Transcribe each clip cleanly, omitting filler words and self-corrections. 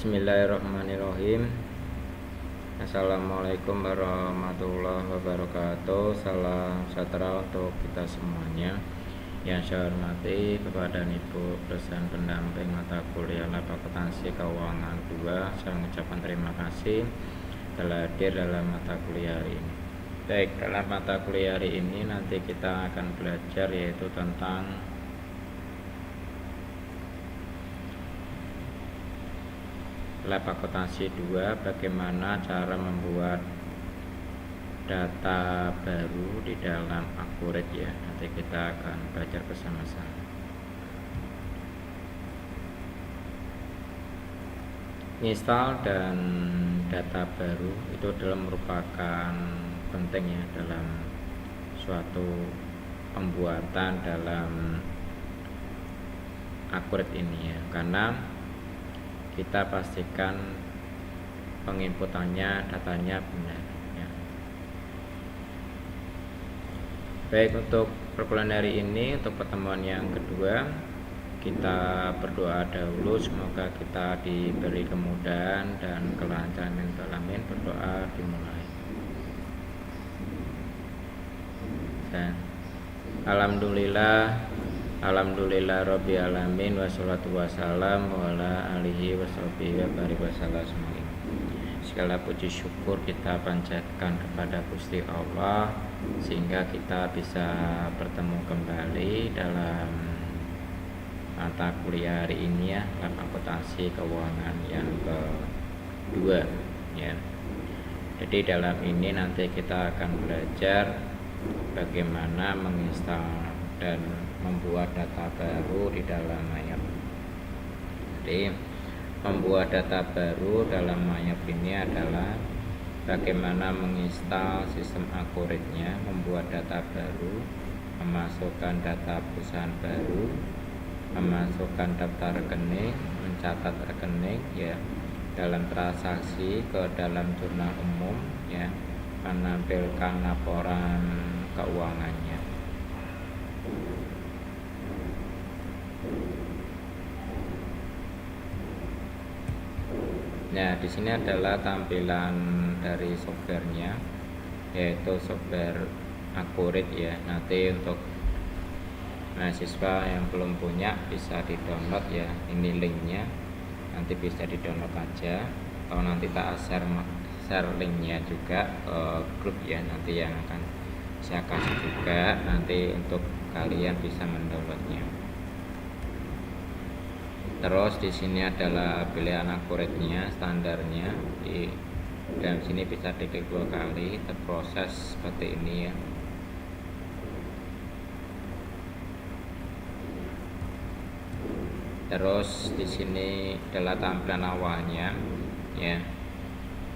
Bismillahirrahmanirrahim. Assalamualaikum warahmatullahi wabarakatuh. Salam sejahtera untuk kita semuanya. Yang saya hormati Bapak dan Ibu dosen pendamping mata kuliah Lab Akuntansi Keuangan 2, saya mengucapkan terima kasih telah hadir dalam mata kuliah hari ini. Baik, dalam mata kuliah hari ini nanti kita akan belajar yaitu tentang Lab Akuntansi 2, bagaimana cara membuat data baru di dalam Accurate ya. Nanti kita akan belajar bersama-sama. Install dan data baru itu adalah merupakan penting ya dalam suatu pembuatan dalam Accurate ini ya, karena kita pastikan penginputannya, datanya benar ya. Baik, untuk perkuliahan hari ini, untuk pertemuan yang kedua, kita berdoa dahulu semoga kita diberi kemudahan dan kelancaran. Amin. Berdoa dimulai. Dan Alhamdulillah Rabbil Alamin, wassalatu wassalam ala alihi washabihi wa barik wasallam. Segala puji syukur kita panjatkan kepada Gusti Allah sehingga kita bisa bertemu kembali dalam mata kuliah hari ini ya, Lab Akuntansi Keuangan yang kedua ya. Jadi dalam ini nanti kita akan belajar bagaimana menginstal dan membuat data baru di dalam MyApp. Jadi membuat data baru dalam MyApp ini adalah bagaimana menginstal sistem Accurate-nya, membuat data baru, memasukkan data perusahaan baru, memasukkan daftar rekening, mencatat rekening ya, dalam transaksi ke dalam jurnal umum ya, menampilkan laporan keuangannya. Nah, di sini adalah tampilan dari softwarenya, yaitu software Accurate ya. Nanti untuk mahasiswa yang belum punya bisa di-download ya. Ini linknya, nanti bisa di-download aja. Atau nanti tak share linknya juga ke grup ya. Nanti yang akan saya kasih juga nanti untuk kalian bisa mendownloadnya. Terus di sini adalah pilihan Accurate-nya, standarnya. Di dalam sini bisa diklik 2 kali, terproses seperti ini ya. Terus di sini adalah tampilan awalnya ya.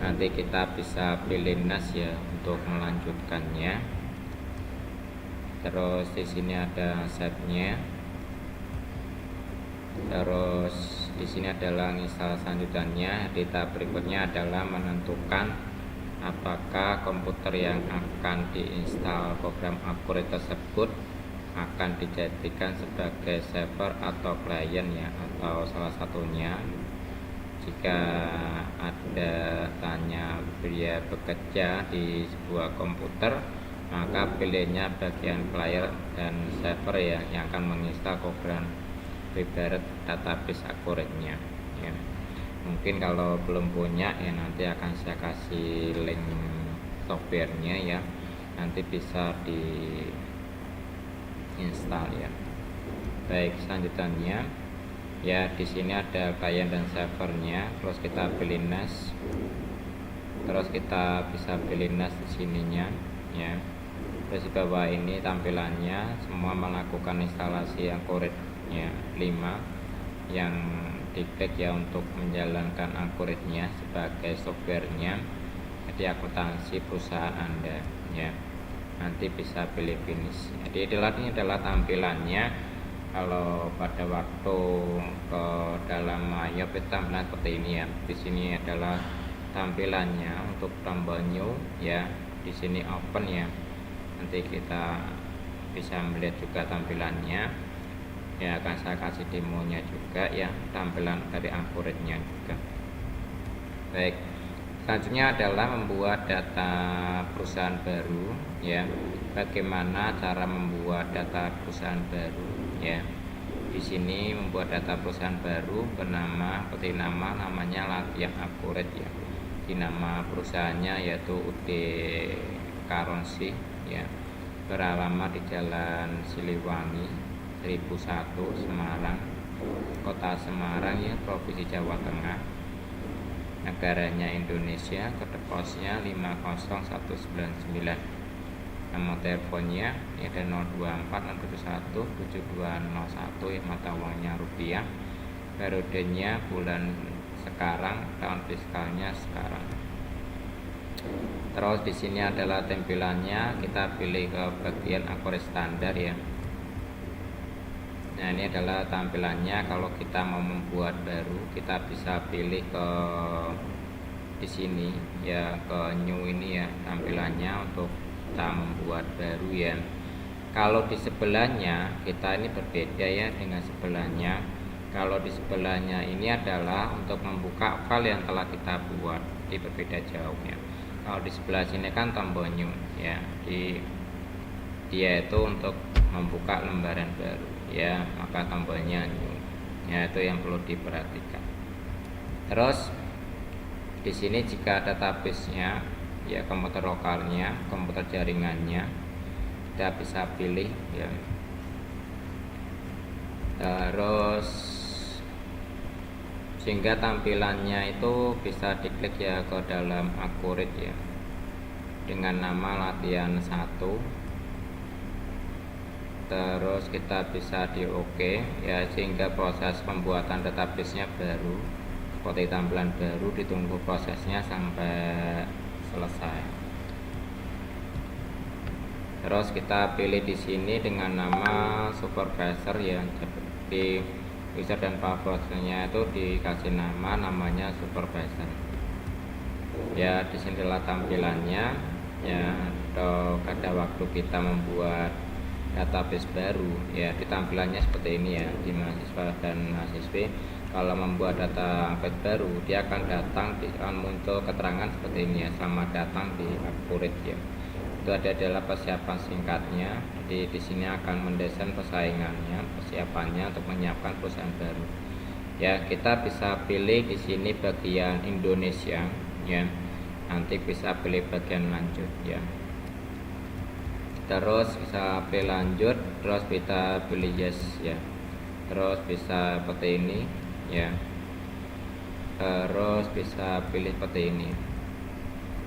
Nanti kita bisa pilih next ya untuk melanjutkannya. Terus di sini ada save-nya. Terus di sini adalah install selanjutnya. Di tahap berikutnya adalah menentukan apakah komputer yang akan diinstal program Accurate tersebut akan dijadikan sebagai server atau klien ya, atau salah satunya. Jika ada tanya biaya bekerja di sebuah komputer, maka pilihnya bagian player dan server ya, yang akan menginstal program Prepared Database Accurate-nya ya. Mungkin kalau belum punya ya, nanti akan saya kasih link softwarenya ya, nanti bisa di install ya. Baik, selanjutnya ya, di sini ada klien dan servernya. Terus kita pilih next. Terus kita bisa pilih next di sininya ya. Terus di bawah ini tampilannya semua melakukan instalasi Accurate ya, 5 yang diklik ya untuk menjalankan Accurate-nya sebagai softwarenya. Jadi akuntansi perusahaan Anda ya. Nanti bisa pilih finish. Jadi ini adalah tampilannya. Kalau pada waktu ke dalam MyApp itu tampilan seperti ini ya. Di sini adalah tampilannya untuk tombol new ya. Di sini open ya. Nanti kita bisa melihat juga tampilannya. Ya, akan saya kasih demonya juga ya, tampilan dari Accurate-nya juga. Baik, selanjutnya adalah membuat data perusahaan baru ya. Bagaimana cara membuat data perusahaan baru ya. Di sini membuat data perusahaan baru bernama seperti namanya Latihan Akurat ya. Di nama perusahaannya yaitu UT Karonsi ya. Beralamat di Jalan Siliwangi 1001 Semarang, Kota Semarang ya, Provinsi Jawa Tengah. Negaranya Indonesia, kode posnya 50199. Nomor teleponnya ada 024 7201 ya, mata uangnya rupiah. Periodenya bulan sekarang, tahun fiskalnya sekarang. Terus di sini adalah tampilannya, kita pilih ke bagian akurat standar ya. Nah, ini adalah tampilannya. Kalau kita mau membuat baru, kita bisa pilih ke di sini ya, ke new ini ya, tampilannya untuk kita membuat baru ya. Kalau di sebelahnya kita ini berbeda ya dengan sebelahnya. Kalau di sebelahnya ini adalah untuk membuka file yang telah kita buat, di berbeda jauh ya. Kalau di sebelah sini kan tombol new ya, dia itu untuk membuka lembaran baru ya, maka tombolnya new ya, itu yang perlu diperhatikan. Terus di sini jika database-nya ya, komputer lokalnya, komputer jaringannya, kita bisa pilih ya. Terus sehingga tampilannya itu bisa diklik ya ke dalam Akurat ya, dengan nama latihan 1. Terus kita bisa di OK ya, sehingga proses pembuatan database-nya baru seperti tampilan baru, ditunggu prosesnya sampai selesai. Terus kita pilih di sini dengan nama supervisor ya, di user dan passwordnya itu dikasih namanya supervisor ya. Di sini adalah tampilannya ya, atau pada waktu kita membuat database baru ya, di tampilannya seperti ini ya, di mahasiswa dan mahasiswi. Kalau membuat data Akurat baru, dia akan datang, akan muncul keterangan seperti ini ya, selamat datang di Akurat ya. Itu adalah persiapan singkatnya. Jadi di sini akan mendesain persiapannya untuk menyiapkan perusahaan baru. Ya, kita bisa pilih di sini bagian Indonesia ya. Nanti bisa pilih bagian lanjut ya. Terus bisa pilih lanjut, terus kita pilih yes ya. Terus bisa seperti ini ya, terus bisa pilih seperti ini.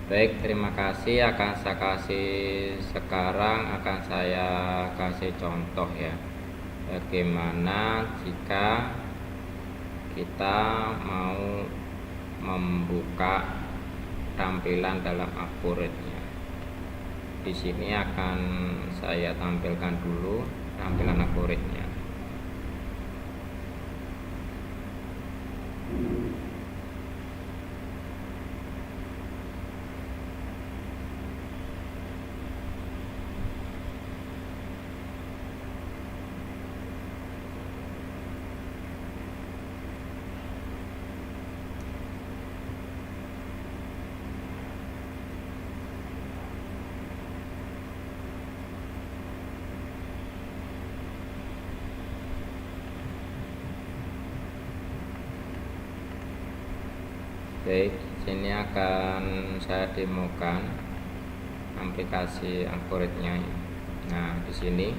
Baik, terima kasih. Sekarang akan saya kasih contoh ya, bagaimana jika kita mau membuka tampilan dalam Akuratnya. Di sini akan saya tampilkan dulu tampilan Akuratnya. Baik, sini akan saya demokan aplikasi Akuratnya. Nah, di sini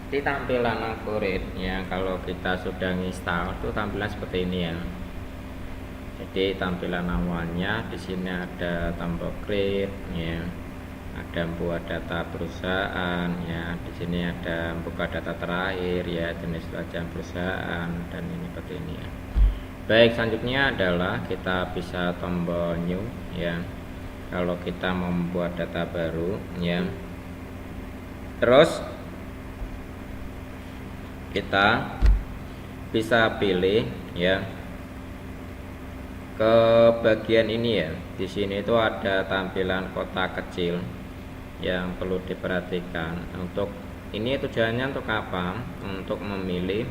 di tampilan Akurat ya, kalau kita sudah install itu tampilan seperti ini ya. Jadi tampilan awalnya di sini ada tombol create ya, ada buat data perusahaan ya, di sini ada buka data terakhir ya, jenis pelajaran perusahaan, dan ini seperti ini ya. Baik, selanjutnya adalah kita bisa tombol new ya, kalau kita membuat data baru ya. Terus kita bisa pilih ya ke bagian ini ya. Di sini itu ada tampilan kotak kecil yang perlu diperhatikan. Untuk ini tujuannya untuk apa? Untuk memilih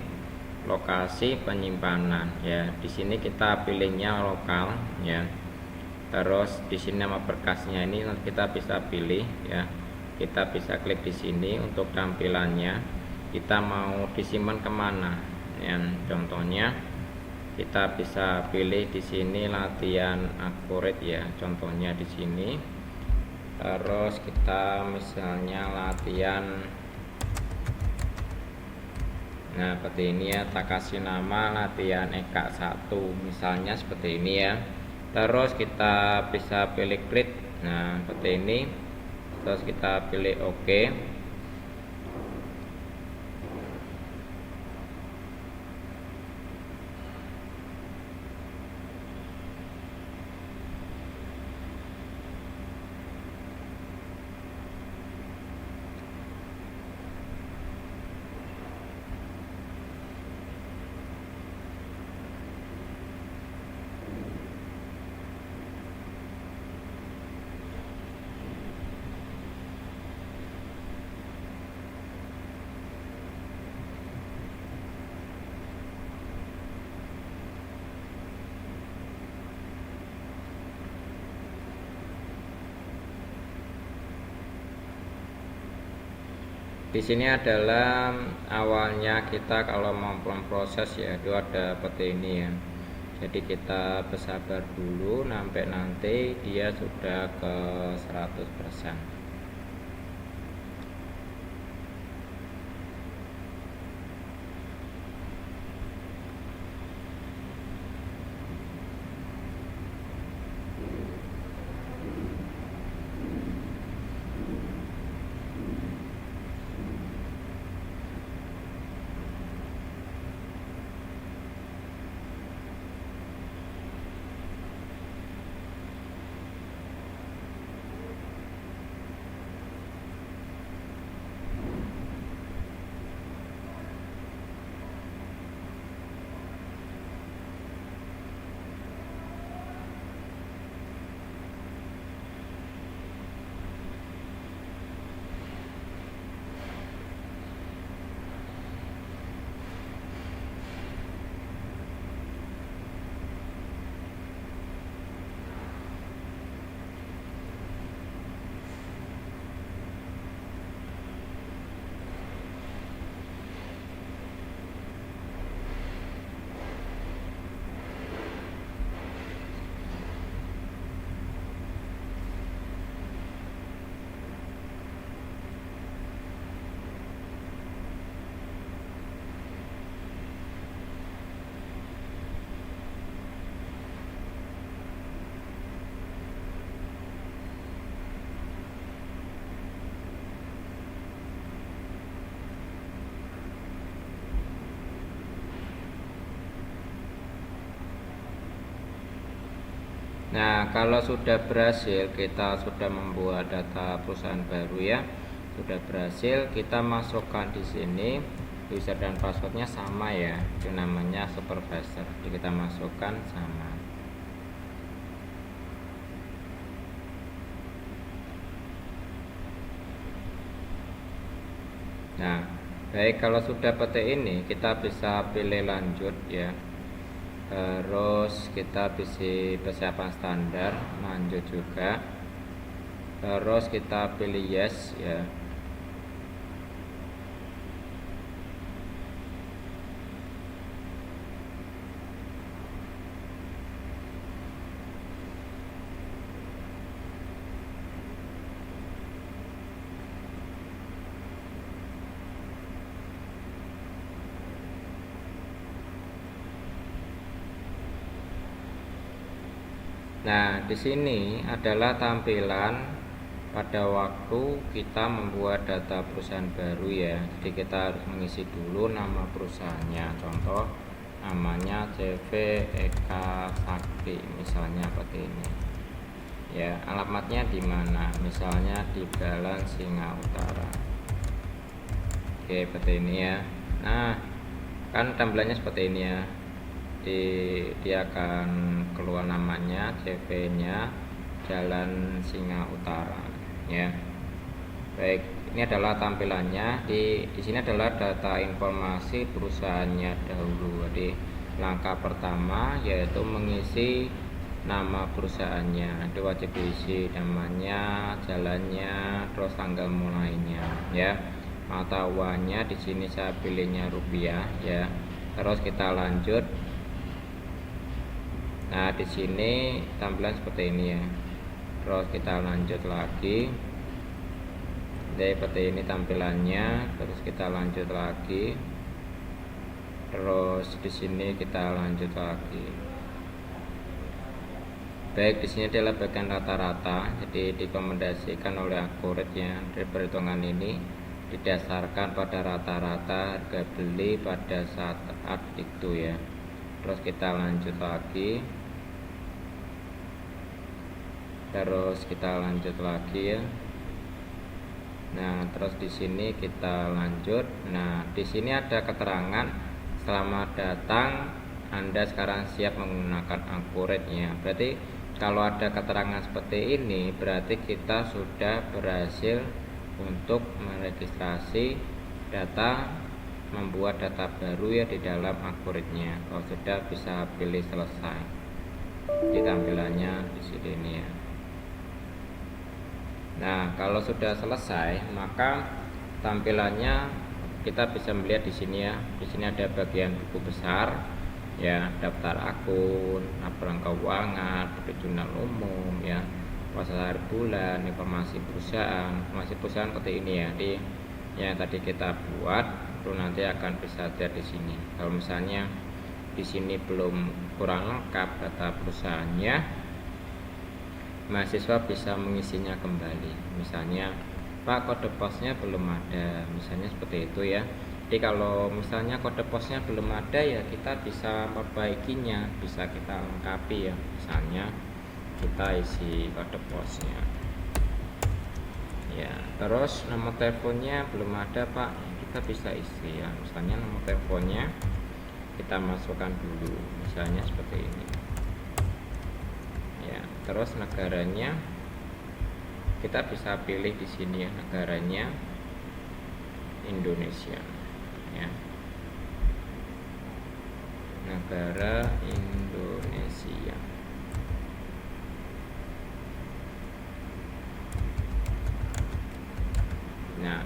lokasi penyimpanan ya. Di sini kita pilihnya lokal ya. Terus di sini nama berkasnya ini kita bisa pilih ya. Kita bisa klik di sini untuk tampilannya. Kita mau disimpan kemana? Ya, contohnya kita bisa pilih di sini latihan akurat ya. Contohnya di sini. Terus kita misalnya latihan, nah seperti ini ya, tak kasih nama latihan EK 1 misalnya seperti ini ya. Terus kita bisa pilih create, nah seperti ini. Terus kita pilih OK. Di sini adalah awalnya kita kalau mau proses ya, itu ada seperti ini ya. Jadi kita bersabar dulu sampai nanti dia sudah ke 100%. Nah, kalau sudah berhasil, kita sudah membuat data perusahaan baru ya. Sudah berhasil, kita masukkan di sini user dan passwordnya sama ya. Itu namanya supervisor. Jadi kita masukkan sama. Nah, baik, kalau sudah seperti ini, kita bisa pilih lanjut ya. Terus kita bisa persiapan standar, lanjut juga. Terus kita pilih yes ya. Nah, di sini adalah tampilan pada waktu kita membuat data perusahaan baru ya. Jadi kita harus mengisi dulu nama perusahaannya. Contoh namanya CV Eka Sakti misalnya seperti ini. Ya, alamatnya di mana? Misalnya di Jalan Singa Utara. Oke, seperti ini ya. Nah, kan tampilannya seperti ini ya. Dia akan keluar namanya, CV-nya Jalan Singa Utara ya. Baik, Ini adalah tampilannya. Di sini adalah data informasi perusahaannya dahulu. Jadi langkah pertama yaitu mengisi nama perusahaannya. Itu wajib diisi namanya, jalannya, terus tanggal mulainya ya. Mata uangnya di sini saya pilihnya rupiah ya. Terus kita lanjut. Nah, di sini tampilan seperti ini ya. Terus kita lanjut lagi. Seperti ini tampilannya. Terus kita lanjut lagi. Terus di sini kita lanjut lagi. Baik, di sini adalah bagian rata-rata. Jadi direkomendasikan oleh Akuret ya. Dari perhitungan ini didasarkan pada rata-rata harga beli pada saat itu ya. Terus kita lanjut lagi. Terus kita lanjut lagi ya. Nah, terus di sini kita lanjut. Nah, di sini ada keterangan selamat datang. Anda sekarang siap menggunakan Akuret ya. Berarti kalau ada keterangan seperti ini, berarti kita sudah berhasil untuk meregistrasi data, membuat data baru ya di dalam Akuretnya. Kalau sudah, bisa pilih selesai. Di tampilannya di sini nih ya. Nah, kalau sudah selesai, maka tampilannya kita bisa melihat di sini ya. Di sini ada bagian buku besar ya, daftar akun, laporan keuangan, perizinan umum ya, proses akhir bulan, informasi perusahaan seperti ini ya. Di yang tadi kita buat itu nanti akan bisa lihat di sini. Kalau misalnya di sini belum kurang lengkap data perusahaannya, mahasiswa bisa mengisinya kembali. Misalnya, Pak, kode posnya belum ada, misalnya seperti itu ya. Jadi kalau misalnya kode posnya belum ada ya, kita bisa perbaikinya, bisa kita lengkapi ya. Misalnya kita isi kode posnya ya. Terus nomor teleponnya belum ada, Pak, kita bisa isi ya. Misalnya nomor teleponnya kita masukkan dulu, misalnya seperti ini ya. Terus negaranya kita bisa pilih di sini ya, negaranya Indonesia ya, negara Indonesia. Nah,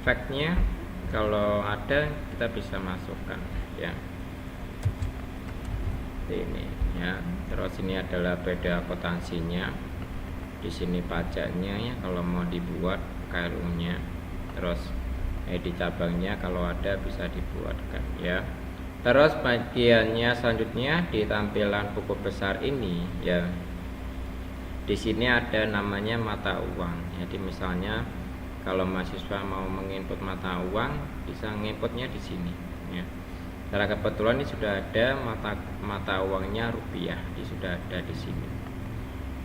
faktnya kalau ada kita bisa masukkan ya, ini ya. Terus ini adalah beda akuntansinya, di sini pajaknya ya kalau mau dibuat, KLU-nya, terus di cabangnya kalau ada bisa dibuatkan ya. Terus bagiannya selanjutnya di tampilan buku besar ini ya, di sini ada namanya mata uang. Jadi misalnya kalau mahasiswa mau menginput mata uang, bisa menginputnya di sini ya. Secara kebetulan ini sudah ada mata uangnya rupiah, ini sudah ada di sini.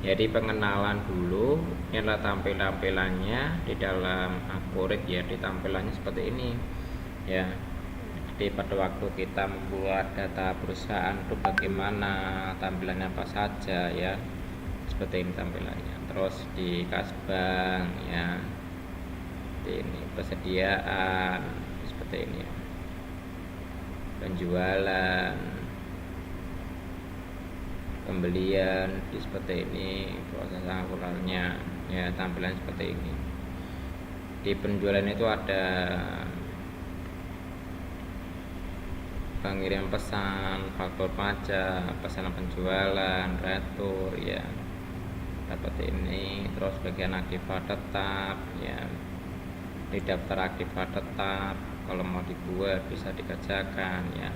Jadi pengenalan dulu, ini adalah tampilannya di dalam Akuret ya. Di tampilannya seperti ini ya. Jadi pada waktu kita membuat data perusahaan itu bagaimana, tampilannya apa saja ya, seperti ini tampilannya. Terus di kasbank ya, ini persediaan seperti ini ya. Penjualan, pembelian seperti ini, proses akuralnya ya, tampilan seperti ini. Di penjualan itu ada pengirim pesan, faktur pajak, pesanan penjualan, retur ya, seperti ini. Terus bagian aktifat tetap ya, di daftar aktifat tetap kalau mau dibuat bisa dikerjakan ya.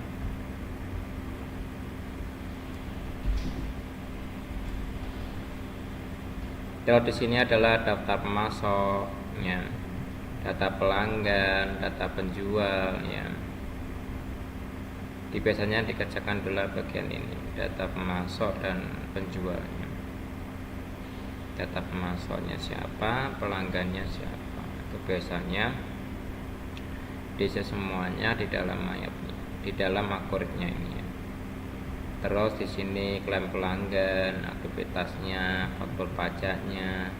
Terus di sini adalah daftar pemasok ya, data pelanggan, data penjual ya. Biasanya dikerjakan dulu bagian ini, data pemasok dan penjualnya. Data pemasoknya siapa, pelanggannya siapa, itu biasanya diisi semuanya di dalam di dalam Akuretnya ini ya. Terus di sini klaim pelanggan, aktivitasnya, faktur pajaknya,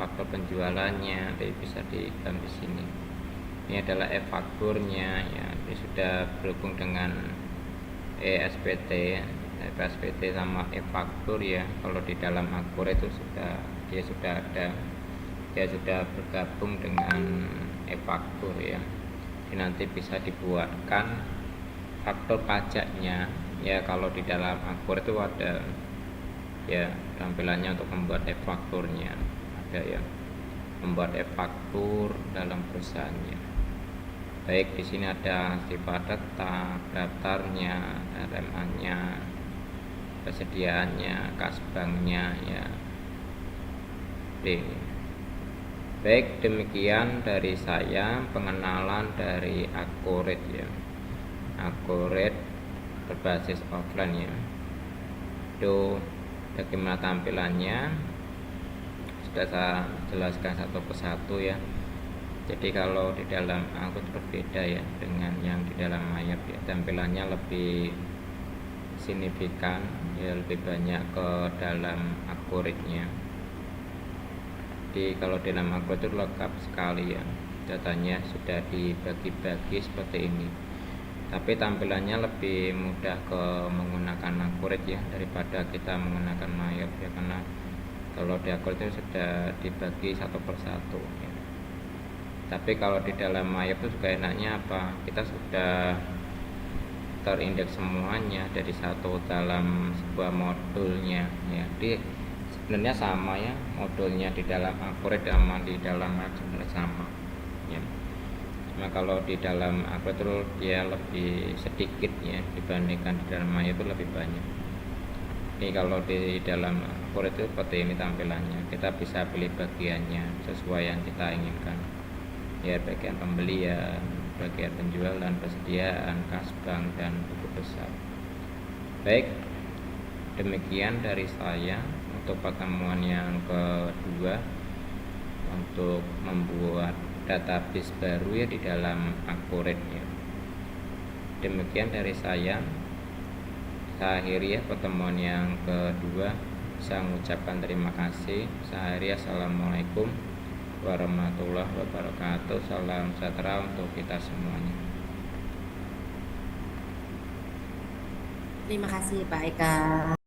faktor penjualannya, bisa diikan di sini. Ini adalah e-fakturnya ya, ini sudah berhubung dengan ESPT, ESPT sama e-faktur ya. Kalau di dalam Akor itu dia sudah bergabung dengan e-faktur ya. Ini nanti bisa dibuatkan faktor pajaknya ya. Kalau di dalam Akor itu ada ya tampilannya untuk membuat e-fakturnya, ada ya, membuat e-faktur dalam perusahaannya. Baik, di sini ada sifat tetap, daftarnya, RMA-nya, persediaannya, kas banknya ya. Baik, demikian dari saya pengenalan dari Akoret ya. Akoret berbasis offline ya. Itu bagaimana tampilannya sudah saya jelaskan satu persatu ya. Jadi kalau di dalam Akor berbeda ya dengan yang di dalam Mayap ya, tampilannya lebih signifikan ya, lebih banyak ke dalam Akoretnya. Jadi kalau di dalam Akor itu lengkap sekali ya, datanya sudah dibagi-bagi seperti ini. Tapi tampilannya lebih mudah ke menggunakan Akoret ya daripada kita menggunakan Mayap ya, karena kalau di Akoret itu sudah dibagi satu persatu ya. Tapi kalau di dalam Mayap itu juga enaknya apa, kita sudah terindeks semuanya dari satu dalam sebuah modulnya ya. Jadi sebenarnya sama ya, modulnya di dalam Akoret sama di dalam Mayap sebenarnya sama ya. Nah kalau di dalam Akoret itu dia lebih sedikit ya dibandingkan di dalam Mayap itu lebih banyak. Ini kalau di dalam Akoret itu seperti ini tampilannya, kita bisa pilih bagiannya sesuai yang kita inginkan ya, bagian pembelian, bagian penjualan, persediaan, kas bank, dan buku besar. Baik, demikian dari saya untuk pertemuan yang kedua untuk membuat database baru ya di dalam Akoret ya. Demikian dari saya akhiri ya pertemuan yang kedua. Saya mengucapkan terima kasih. Saya akhiri, assalamualaikum warahmatullahi wabarakatuh. Salam sejahtera untuk kita semuanya. Terima kasih Pak Eka.